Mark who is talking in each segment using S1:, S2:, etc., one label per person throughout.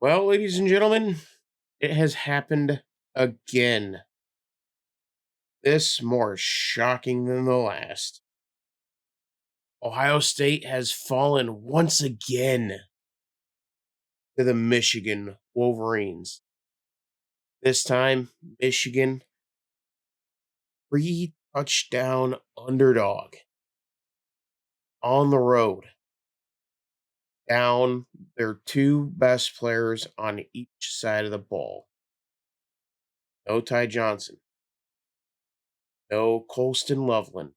S1: Well, ladies and gentlemen, it has happened again. This more shocking than the last. Ohio State has fallen once again to the Michigan Wolverines. This time, Michigan, 3 touchdown underdog on the road, down their two best players on each side of the ball. No Ty Johnson, no Colston Loveland.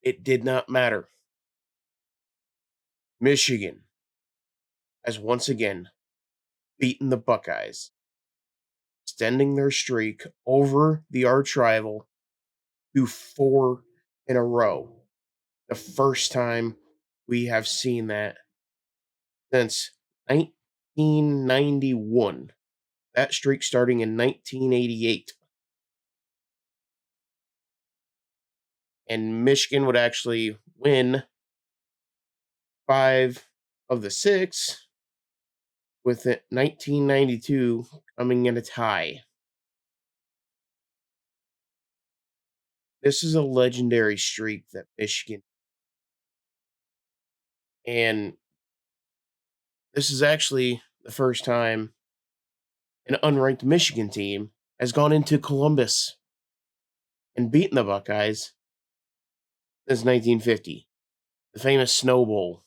S1: It did not matter. Michigan has once again beaten the Buckeyes, extending their streak over the arch rival to four in a row. The first time we have seen that since 1991. That streak starting in 1988. And Michigan would actually win five of the six, with it 1992 coming in a tie. This is a legendary streak that Michigan, and this is actually the first time an unranked Michigan team has gone into Columbus and beaten the Buckeyes since 1950, the famous Snow Bowl.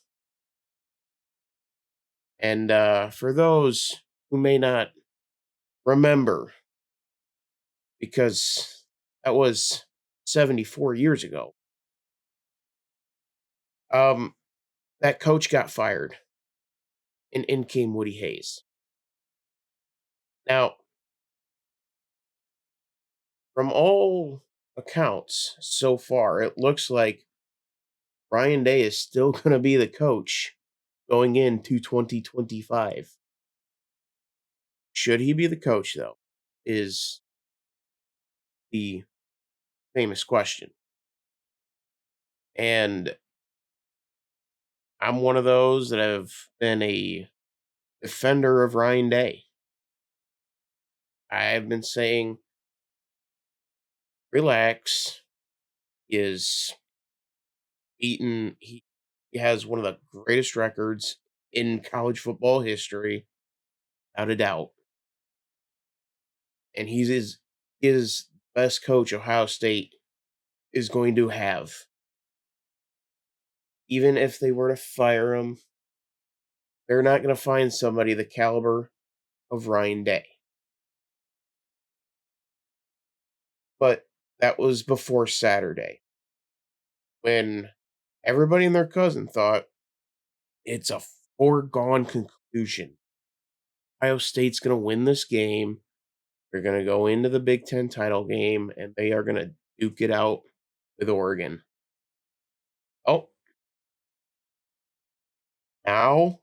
S1: And for those who may not remember, because that was 74 years ago, um, that coach got fired, and in came Woody Hayes. Now, from all accounts so far, it looks like Ryan Day is still going to be the coach going into 2025. Should he be the coach, though, is the famous question. And I'm one of those that have been a defender of Ryan Day. I've been saying, relax, is he has one of the greatest records in college football history, without a doubt. And he's his best coach Ohio State is going to have. Even if they were to fire him, they're not going to find somebody the caliber of Ryan Day. But that was before Saturday, when everybody and their cousin thought it's a foregone conclusion. Ohio State's going to win this game. They're going to go into the Big Ten title game, and they are going to duke it out with Oregon. Oh, now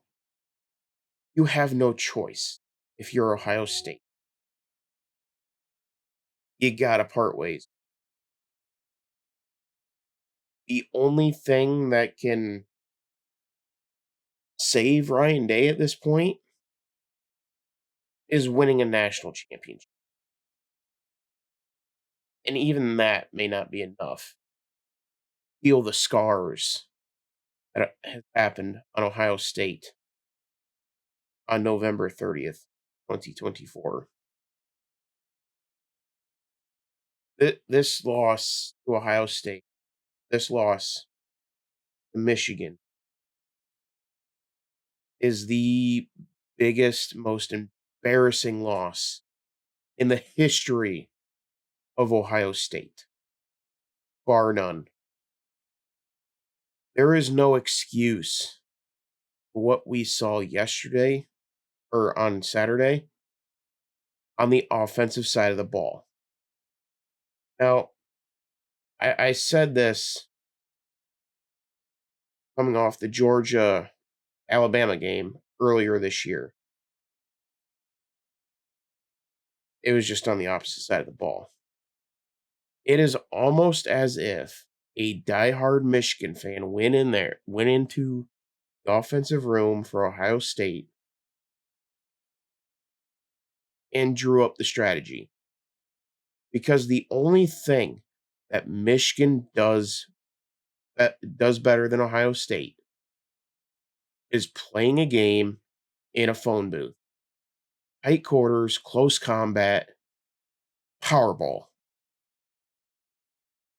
S1: you have no choice if you're Ohio State. You got to part ways. The only thing that can save Ryan Day at this point is winning a national championship. And even that may not be enough. Heal the scars that have happened on Ohio State on November 30th, 2024. This loss to Ohio State, this loss to Michigan, is the biggest, most embarrassing loss in the history of Ohio State, bar none. There is no excuse for what we saw yesterday or on Saturday on the offensive side of the ball. Now, I said this coming off the Georgia Alabama game earlier this year. It was just on the opposite side of the ball. It is almost as if a diehard Michigan fan went into the offensive room for Ohio State and drew up the strategy. Because the only thing that Michigan does better than Ohio State is playing a game in a phone booth. Tight quarters, close combat, powerball.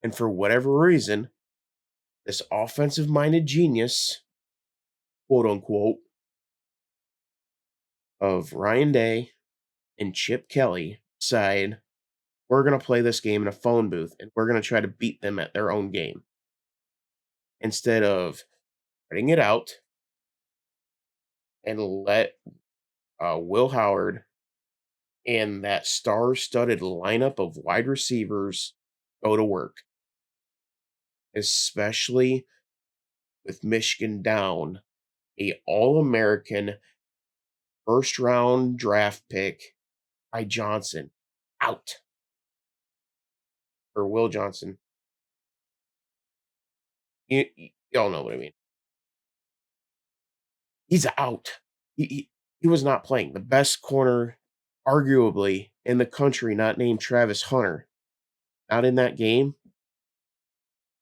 S1: And for whatever reason, this offensive minded genius, quote unquote, of Ryan Day and Chip Kelly decide we're going to play this game in a phone booth and we're going to try to beat them at their own game instead of spreading it out and let Will Howard and that star studded lineup of wide receivers go to work, especially with Michigan down a All American first round draft pick by Johnson out, or Will Johnson. Y'all know what I mean. He's out. He was not playing. The best corner, arguably, in the country, not named Travis Hunter, not in that game.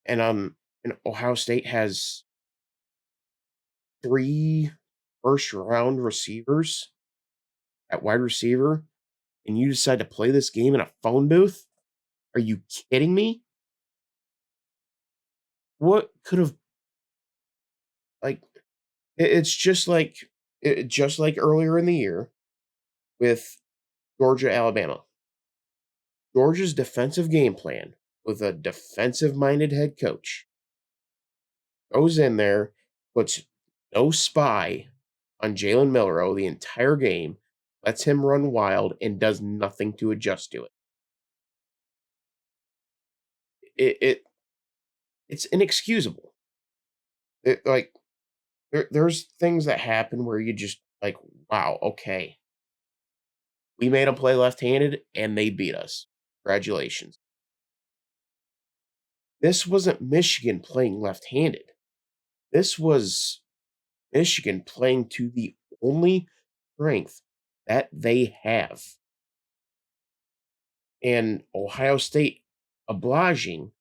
S1: And Ohio State has 3 first round receivers at wide receiver, and you decide to play this game in a phone booth? Are you kidding me? What could have, like, it's just like earlier in the year with Georgia, Alabama. Georgia's defensive game plan with a defensive minded head coach goes in there, puts no spy on Jalen Milrow the entire game, lets him run wild, and does nothing to adjust to it. It's inexcusable. There's things that happen where you just like, wow, okay, we made them play left-handed and they beat us. Congratulations. This wasn't Michigan playing left-handed. This was Michigan playing to the only strength that they have. And Ohio State obliging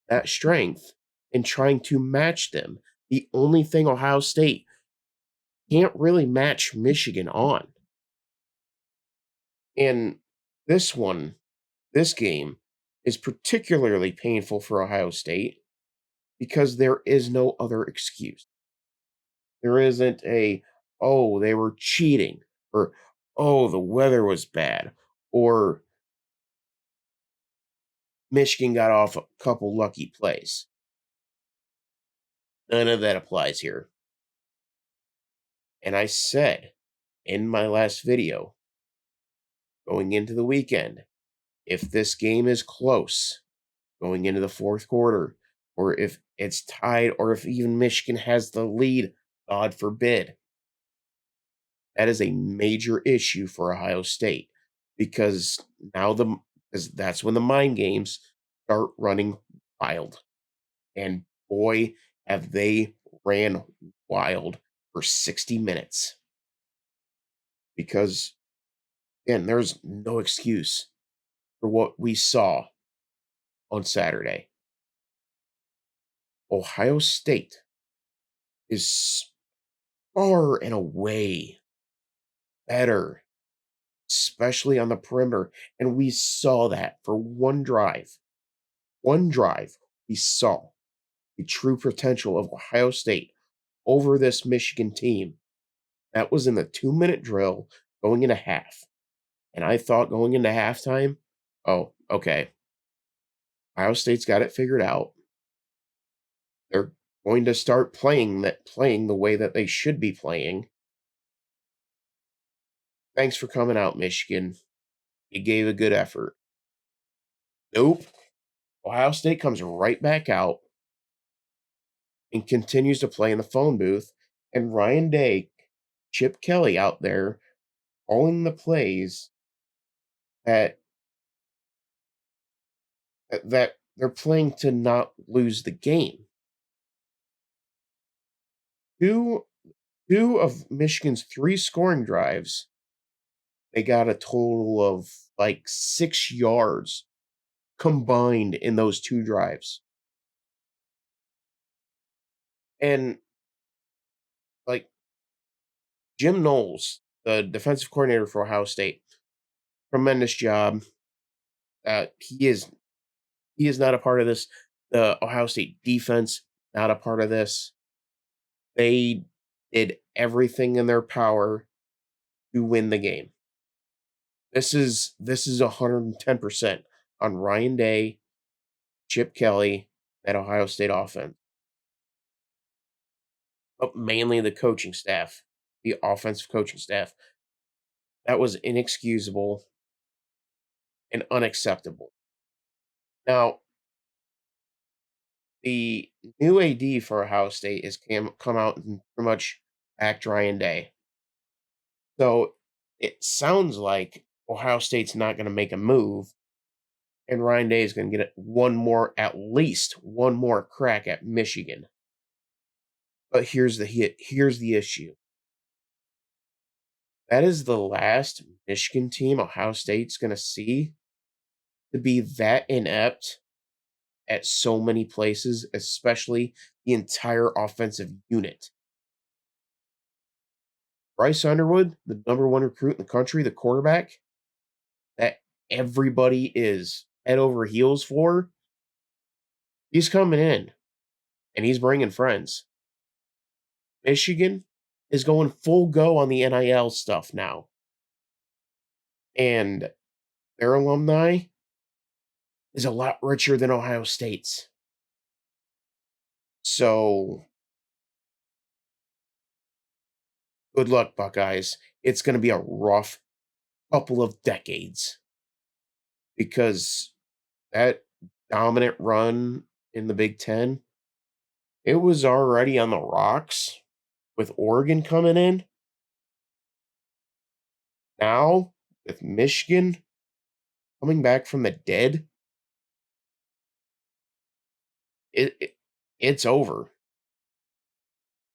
S1: that strength and trying to match them. The only thing Ohio State can't really match Michigan on. And this one, this game, is particularly painful for Ohio State because there is no other excuse. There isn't oh, they were cheating, or, oh, the weather was bad, or Michigan got off a couple lucky plays. None of that applies here. And I said in my last video, going into the weekend, if this game is close, going into the fourth quarter, or if it's tied, or if even Michigan has the lead, God forbid, that is a major issue for Ohio State because because that's when the mind games start running wild. And boy, have they ran wild for 60 minutes. Because, again, there's no excuse for what we saw on Saturday. Ohio State is far and away better, especially on the perimeter. And we saw that for one drive. One drive, we saw the true potential of Ohio State over this Michigan team. That was in the 2-minute drill going into half. And I thought going into halftime, oh, okay, Ohio State's got it figured out. They're going to start playing the way that they should be playing. Thanks for coming out, Michigan. You gave a good effort. Nope. Ohio State comes right back out and continues to play in the phone booth. And Ryan Day, Chip Kelly out there calling the plays that that they're playing to not lose the game. Two of Michigan's 3 scoring drives They got a total of like 6 yards combined in those 2 drives. And, like, Jim Knowles, the defensive coordinator for Ohio State, tremendous job. He is not a part of this. The Ohio State defense, not a part of this. They did everything in their power to win the game. This is 110% on Ryan Day, Chip Kelly, that Ohio State offense, but mainly the coaching staff, the offensive coaching staff. That was inexcusable and unacceptable. Now, the new AD for Ohio State has come out and pretty much act Ryan Day. So it sounds like Ohio State's not going to make a move, and Ryan Day is going to get one more, at least one more crack at Michigan. But here's the issue. That is the last Michigan team Ohio State's going to see to be that inept at so many places, especially the entire offensive unit. Bryce Underwood, the number one recruit in the country, the quarterback that everybody is head over heels for, he's coming in and he's bringing friends. Michigan is going full go on the NIL stuff now. And their alumni is a lot richer than Ohio State's. So good luck, Buckeyes. It's going to be a rough couple of decades because that dominant run in the Big Ten, it was already on the rocks with Oregon coming in. Now, with Michigan coming back from the dead, it's over.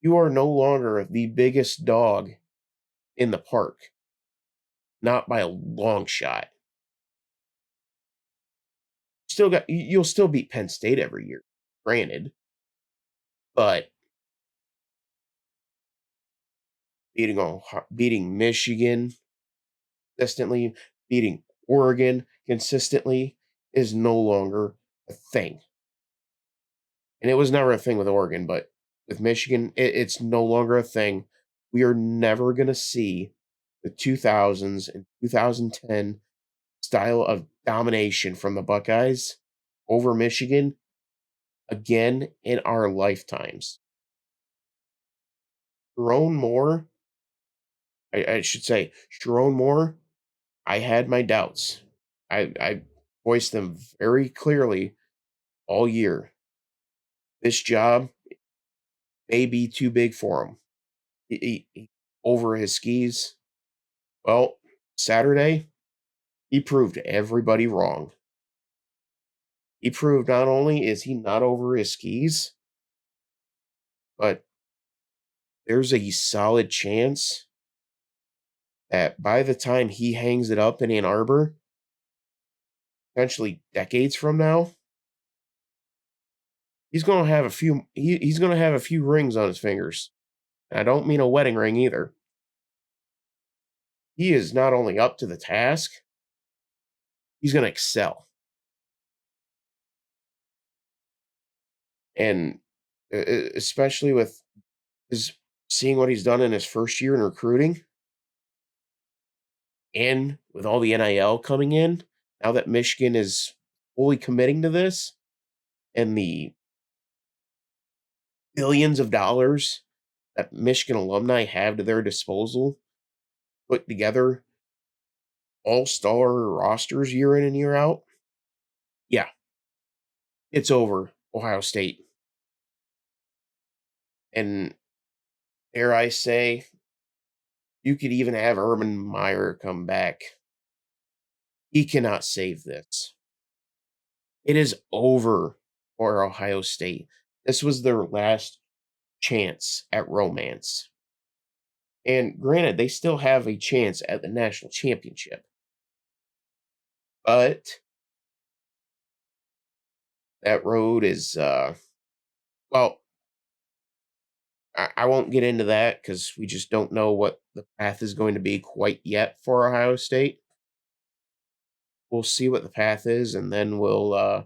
S1: You are no longer the biggest dog in the park, not by a long shot. You'll still beat Penn State every year, granted, but beating Michigan consistently, beating Oregon consistently is no longer a thing. And it was never a thing with Oregon, but with Michigan, it's no longer a thing. We are never going to see the 2000s and 2010 style of domination from the Buckeyes over Michigan again in our lifetimes. Sherrone Moore, I should say, Sherrone Moore, I had my doubts. I voiced them very clearly all year. This job may be too big for him. He over his skis. Well, Saturday, he proved everybody wrong. He proved not only is he not over his skis, but there's a solid chance that by the time he hangs it up in Ann Arbor, potentially decades from now, he's gonna have a few he's gonna have a few rings on his fingers. And I don't mean a wedding ring either. He is not only up to the task, he's gonna excel. And especially with his seeing what he's done in his first year in recruiting, and with all the NIL coming in, now that Michigan is fully committing to this, and the billions of dollars that Michigan alumni have to their disposal, put together all-star rosters year in and year out. Yeah, it's over, Ohio State. And dare I say, you could even have Urban Meyer come back. He cannot save this. It is over for Ohio State. This was their last chance at romance. And granted, they still have a chance at the national championship, but that road is, well, I won't get into that because we just don't know what the path is going to be quite yet for Ohio State. We'll see what the path is, and then we'll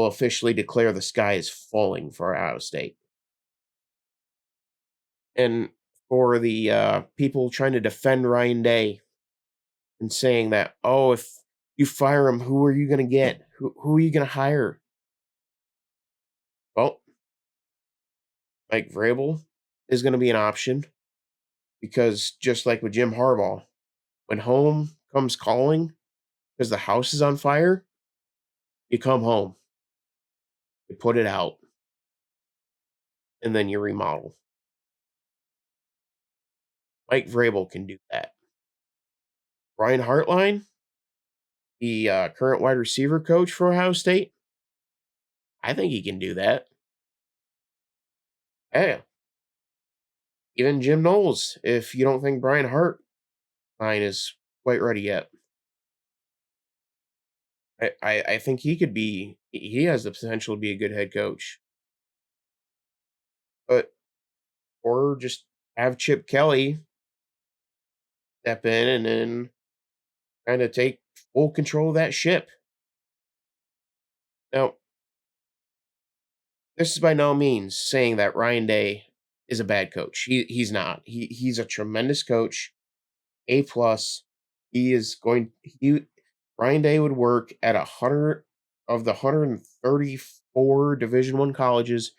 S1: officially declare the sky is falling for Ohio State. And for the people trying to defend Ryan Day and saying that, oh, if you fire him, who are you going to get? Who are you going to hire? Well, Mike Vrabel is going to be an option because just like with Jim Harbaugh, when home comes calling because the house is on fire, you come home, you put it out, and then you remodel. Mike Vrabel can do that. Brian Hartline, the current wide receiver coach for Ohio State, I think he can do that. Hey, even Jim Knowles, if you don't think Brian Hartline is quite ready yet. I think he has the potential to be a good head coach. But or just have Chip Kelly step in and then kind of take full control of that ship. Now, this is by no means saying that Ryan Day is a bad coach. He's not. He's a tremendous coach. A plus. He is going he Ryan Day would work at 100 of the 134 Division 1 colleges.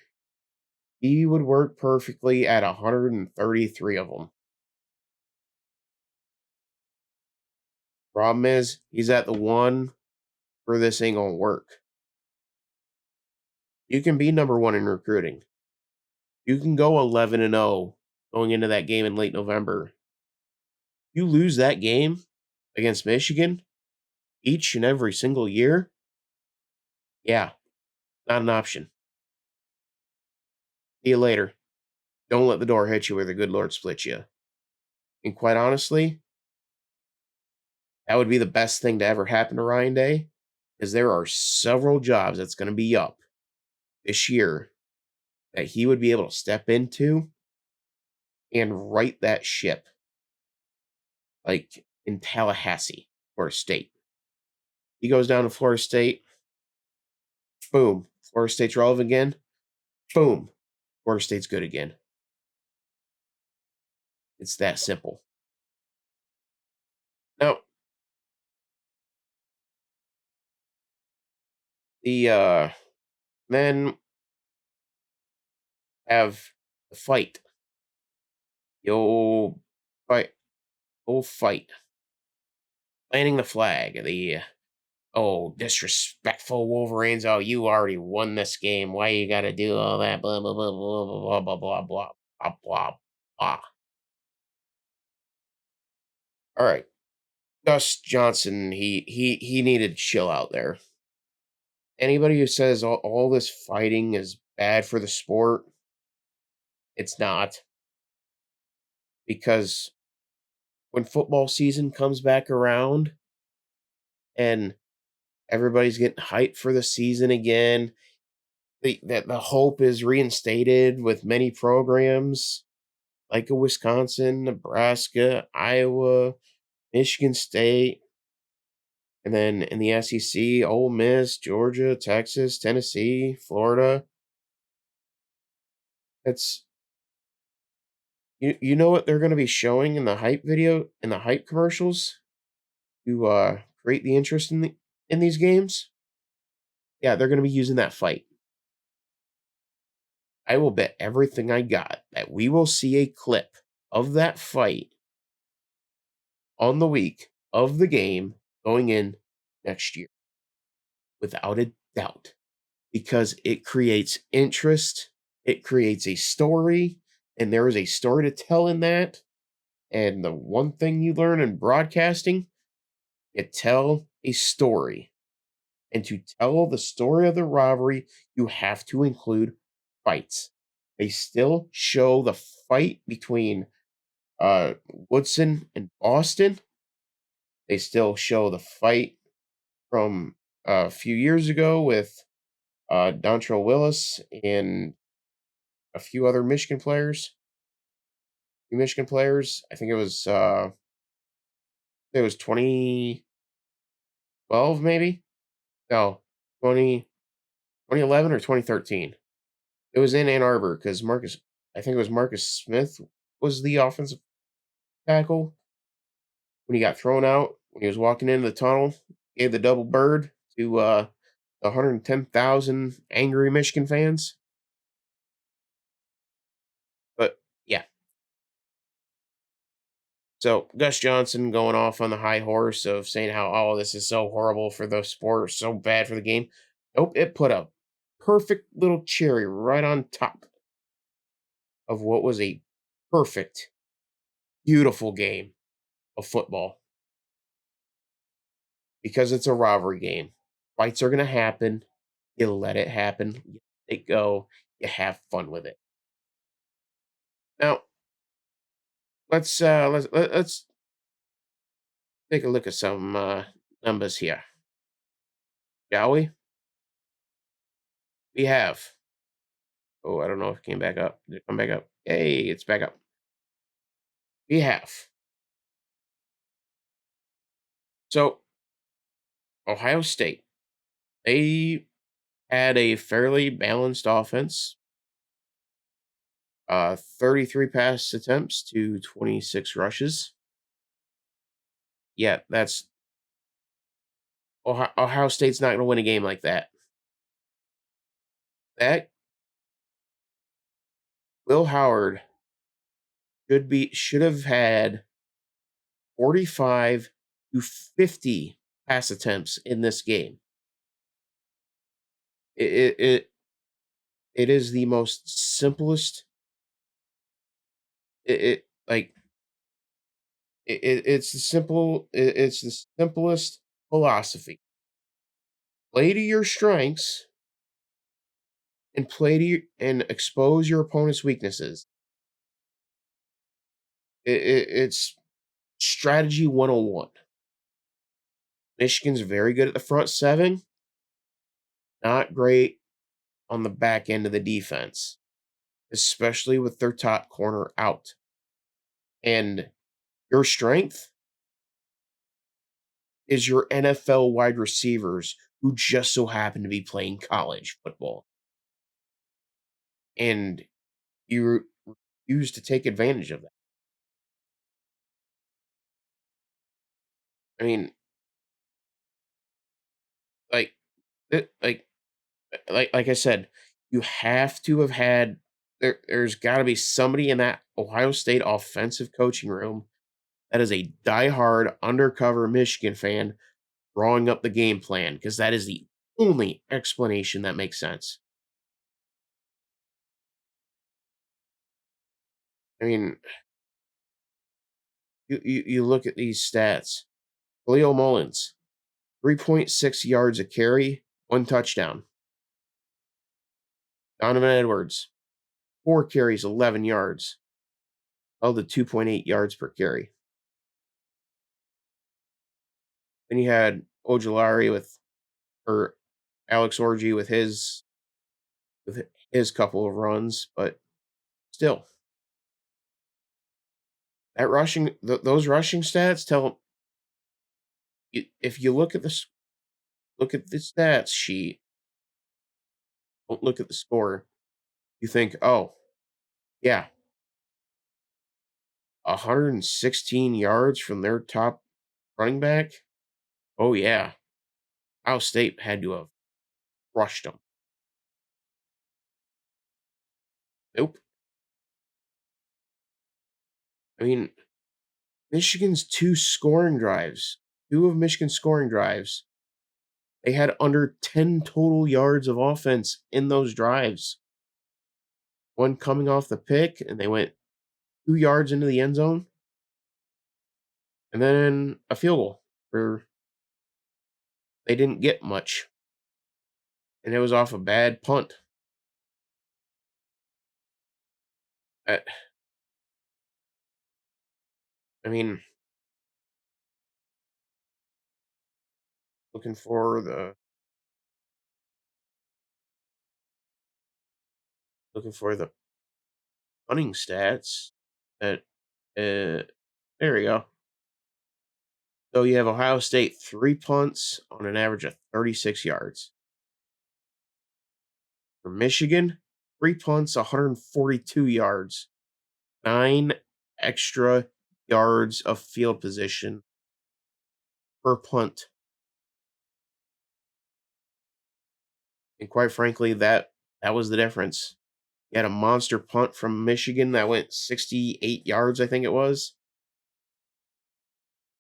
S1: He would work perfectly at 133 of them. Problem is, he's at the one where this ain't gonna work. You can be number one in recruiting. You can go 11-0 going into that game in late November. You lose that game against Michigan each and every single year. Yeah, not an option. See you later. Don't let the door hit you where the good Lord split you. And quite honestly, that would be the best thing to ever happen to Ryan Day, because there are several jobs that's going to be up this year that he would be able to step into and right that ship, like in Tallahassee, Florida State. He goes down to Florida State, boom, Florida State's relevant again, boom, Florida State's good again. It's that simple. Now, the men have the fight. The fight, old fight. Planting the flag. The disrespectful Wolverines. Oh, you already won this game. Why you gotta do all that? Blah blah blah blah blah blah blah blah blah blah blah. All right, Gus Johnson. He needed to chill out there. Anybody who says all this fighting is bad for the sport, it's not, because when football season comes back around and everybody's getting hyped for the season again, the hope is reinstated with many programs like a Wisconsin, Nebraska, Iowa, Michigan State, and then in the SEC, Ole Miss, Georgia, Texas, Tennessee, Florida. It's you know what they're going to be showing in the hype video, in the hype commercials to create the interest in these games. Yeah, they're going to be using that fight. I will bet everything I got that we will see a clip of that fight on the week of the game going in next year, without a doubt, because it creates interest, it creates a story, and there is a story to tell in that. And the one thing you learn in broadcasting, you tell a story. And to tell the story of the rivalry, you have to include fights. They still show the fight between Woodson in Boston, they still show the fight from a few years ago with Dontrell Willis and a few other Michigan players. Michigan players. I think it was 2012 maybe. No, 2011 or 2013. It was in Ann Arbor because I think it was Marcus Smith was the offensive tackle when he got thrown out when he was walking into the tunnel. Gave the double bird to the 110,000 angry Michigan fans. But yeah, so Gus Johnson going off on the high horse of saying how, oh, this is so horrible for the sport, so bad for the game. Nope, it put a perfect little cherry right on top of what was a perfect, beautiful game of football because it's a rivalry game. Fights are going to happen. You let it happen. You let it go. You have fun with it. Now, let's take a look at some numbers here, shall we? We have. Oh, I don't know if it came back up. Did it come back up? Hey, it's back up. We have. So, Ohio State, they had a fairly balanced offense. 33 pass attempts to 26 rushes. Yeah, that's Ohio State's not going to win a game like that. That Will Howard should have had 45 to 50 pass attempts in this game. It is the most simplest. It like it's the it's the simplest philosophy. Play to your strengths and and expose your opponent's weaknesses. It's strategy 101. Michigan's very good at the front seven, not great on the back end of the defense, especially with their top corner out. And your strength is your NFL wide receivers who just so happen to be playing college football. And you refuse to take advantage of that. I mean, like, it, like I said, you have to have had there's got to be somebody in that Ohio State offensive coaching room that is a diehard undercover Michigan fan drawing up the game plan because that is the only explanation that makes sense. I mean, you look at these stats. Leo Mullins, 3.6 yards a carry, one touchdown. Donovan Edwards, 4 carries, 11 yards, held to 2.8 yards per carry. Then you had Ojulari or Alex Orji with his couple of runs, but still, that those rushing stats tell if you look at the stats sheet, don't look at the score, you think, oh yeah, 116 yards from their top running back. Oh yeah, Ohio State had to have crushed them. Nope. I mean, Michigan's two of Michigan's scoring drives, they had under 10 total yards of offense in those drives. One coming off the pick, and they went 2 yards into the end zone, and then a field goal for they didn't get much, and it was off a bad punt. Uh, I mean, looking for the looking for the punting stats. At there we go. So you have Ohio State 3 punts on an average of 36 yards. For Michigan, 3 punts, 142 yards, 9 extra yards of field position per punt. And quite frankly, that was the difference. You had a monster punt from Michigan that went 68 yards, I think it was.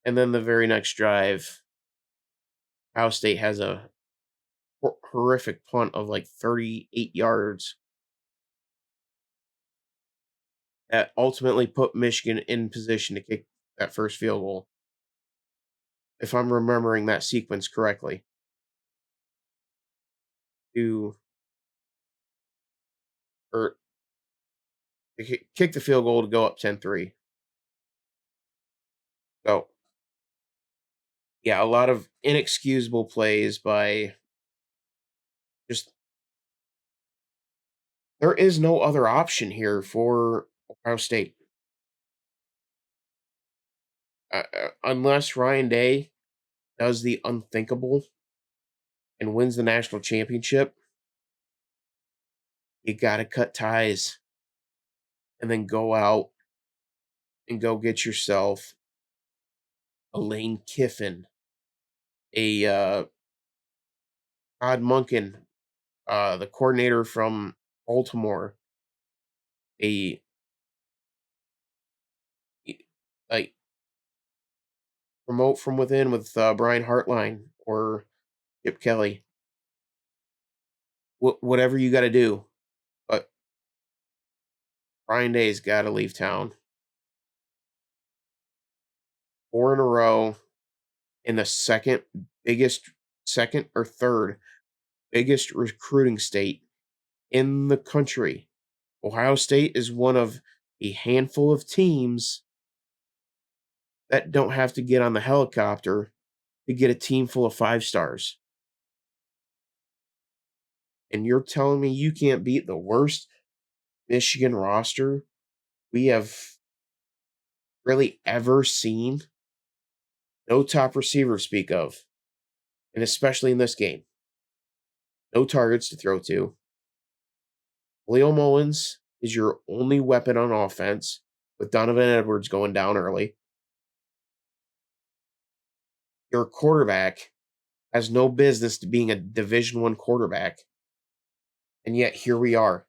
S1: And then the very next drive, Ohio State has a horrific punt of like 38 yards that ultimately put Michigan in position to kick that first field goal, if I'm remembering that sequence correctly, to or kick the field goal to go up 10-3. So, yeah, a lot of inexcusable plays by just there is no other option here for Ohio State. Unless Ryan Day does the unthinkable and wins the national championship, you got to cut ties and then go out and go get yourself a Lane Kiffin, a Todd Monken, the coordinator from Baltimore, a like promote from within with Brian Hartline or Chip Kelly. Whatever you got to do, but Ryan Day's got to leave town. 4 in a row in the second or third biggest recruiting state in the country. Ohio State is one of a handful of teams that don't have to get on the helicopter to get a team full of 5 stars. And you're telling me you can't beat the worst Michigan roster we have really ever seen? No top receiver to speak of, and especially in this game. No targets to throw to. Leo Mullins is your only weapon on offense, with Donovan Edwards going down early. Your quarterback has no business to being a Division I quarterback, and yet here we are.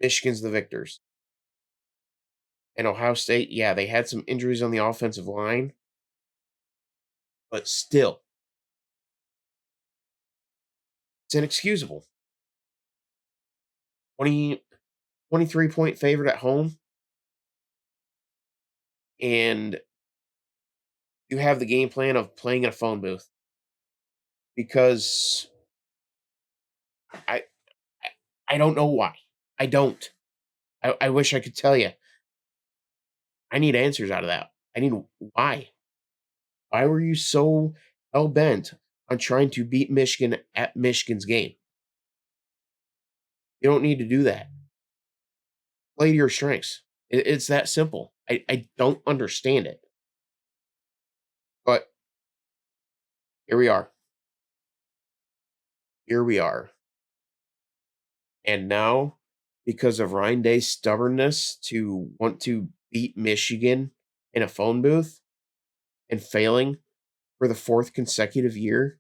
S1: Michigan's the victors. And Ohio State, yeah, they had some injuries on the offensive line, but still, it's inexcusable. 23-point favorite at home, and you have the game plan of playing in a phone booth. Because I I don't know why. I don't. I wish I could tell you. I need answers out of that. I need why. Why were you so hell bent on trying to beat Michigan at Michigan's game? You don't need to do that. Play to your strengths. It's that simple. I don't understand it. But here we are. Here we are. And now, because of Ryan Day's stubbornness to want to beat Michigan in a phone booth and failing for the 4th consecutive year,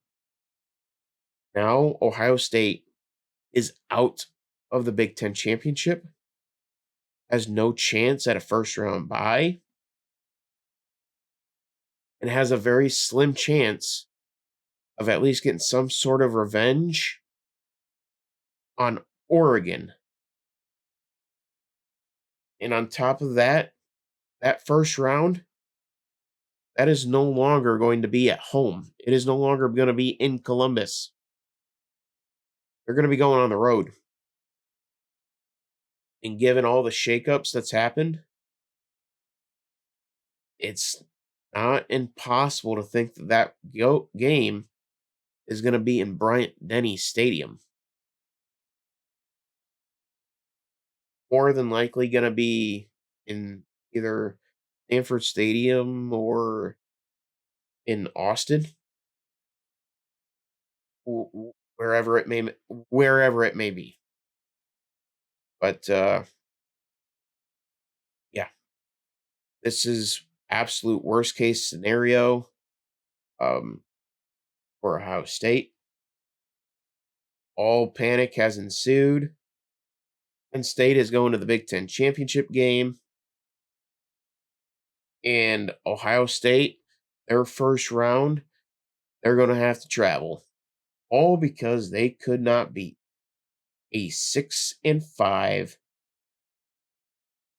S1: now Ohio State is out of the Big Ten championship, has no chance at a first round bye, and has a very slim chance of at least getting some sort of revenge on Oregon. And on top of that, that first round, that is no longer going to be at home. It is no longer going to be in Columbus. They're going to be going on the road. And given all the shakeups that's happened, it's not impossible to think that game is going to be in Bryant Denny Stadium. More than likely going to be in either Stanford Stadium or in Austin, wherever it may be. But yeah, this is absolute worst case scenario um, for Ohio State. All panic has ensued, and State is going to the Big Ten championship game, and Ohio State, their first round, they're going to have to travel, all because they could not beat a 6-5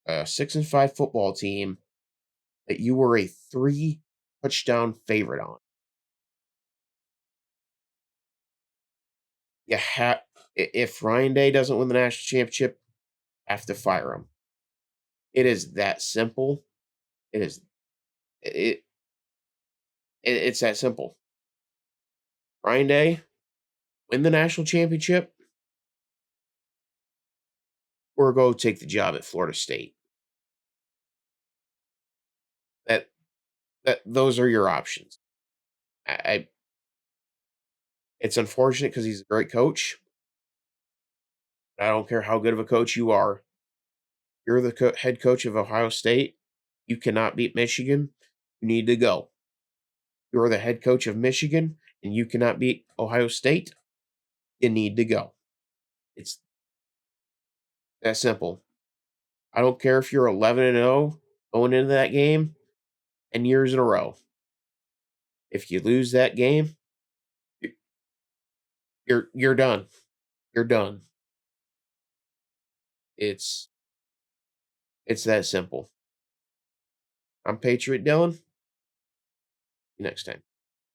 S1: football team that you were a 3 touchdown favorite on. You have If Ryan Day doesn't win the national championship, have to fire him. It is that simple. It is it, it's that simple. Ryan Day, win the national championship, or go take the job at Florida State. That those are your options. I It's unfortunate because he's a great coach. I don't care how good of a coach you are. You're the head coach of Ohio State. You cannot beat Michigan. You need to go. You're the head coach of Michigan and you cannot beat Ohio State. You need to go. It's that simple. I don't care if you're 11-0 going into that game 10 years in a row. If you lose that game, you're done. You're done. It's that simple. I'm Patriot Dylan. See you next time.